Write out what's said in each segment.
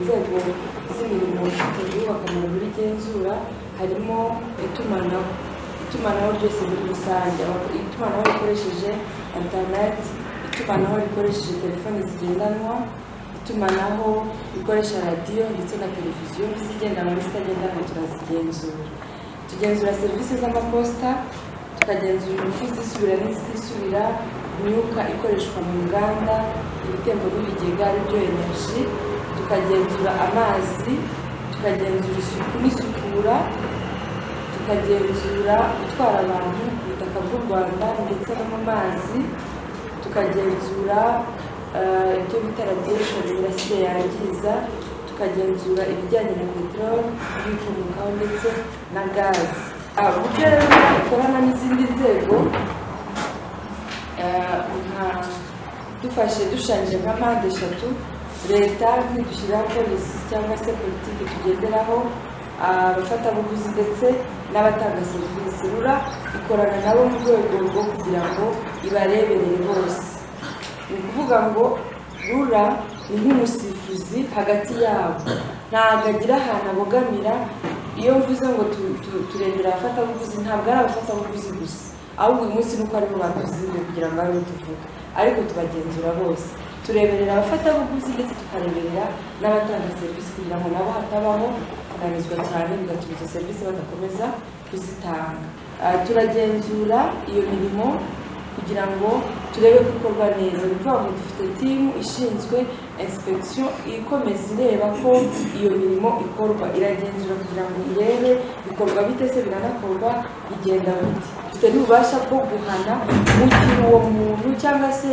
inzego z'imirimo zitangirwa akamaro muri genzura harimo itumanaho ryose muri rusange, itumanaho rikoresheje internet, itumanaho rikoresheje telefoni zigendanwa, itumanaho rikoresha radiyo ndetse na televiziyo zigendanwa n'izitagendanwa turazigenzura. Tugenzura serivisi z'amaposita, tukagenzura ingufu zisubira n'izitisubira, imyuka ikoreshwa mu nganda, ibitembo n'ibigega aribyo energy, tukagenzura amazi, tukagenzura isuku n'isukura, tukagenzura gutwara abantu ku butaka bw'u Rwanda ndetse no mu mazi, tukagenzura ibyo bita radiation imirasire yangiza, tukagenzura ibijyanye na peteroli n'ibikomokaho ndetse na gazi. Uburyo rero ikorana n'izindi nzego dufashe dushushanyije nka mpande eshatu, leta ntidushyiraho polisi cyangwa se politiki tugenderaho, abafatabuguzi ndetse n'abatanga serivisi. RURA ikorana nabo mu rwego rwo kugira ngo ibareberere bose. Ni ukuvuga ngo RURA ni nk'umusifuzi hagati yabo, ntabwo agira ahantu abogamira. Iyo mvuze ngo turengera abafatabuguzi, ntabwo ari abafatabuguzi gusa, ahubwo uyu munsi nuko aribo batuzimye kugira ngo aribo tuvuge, ariko tubagenzura bose. Tureberera abafatabuguzi ndetse tukareberera n'abatanga serivisi kugira ngo nabo hatabaho kunanizwa cyane bigatuma izo serivisi badakomeza kuzitanga. Turagenzura iyo mirimo kugira ngo turebe ko ikorwa neza. Ni ukuvuga ngo dufite timu ishinzwe inspection ikomeza ireba ko iyo mirimo ikorwa, iragenzura kugira ngo irebe bikorwa bite, se biranakorwa bigenda bite. Dufite n'ububasha bwo guhana mu gihe uwo muntu cyangwa se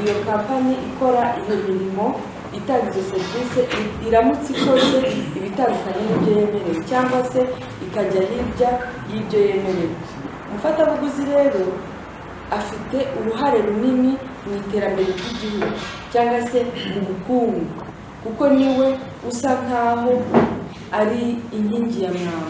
iyo kampani ikora iyo mirimo itanga izo serivisi iramutse ikoze ibitandukanye n'ibyo yemerewe cyangwa se ikajya hirya y'ibyo yemerewe. Umufatabuguzi rero afite uruhare runini mu iterambere ry'igihugu cyangwa se mu bukungu, kuko niwe usa nkaho ari inkingi ya mwamba.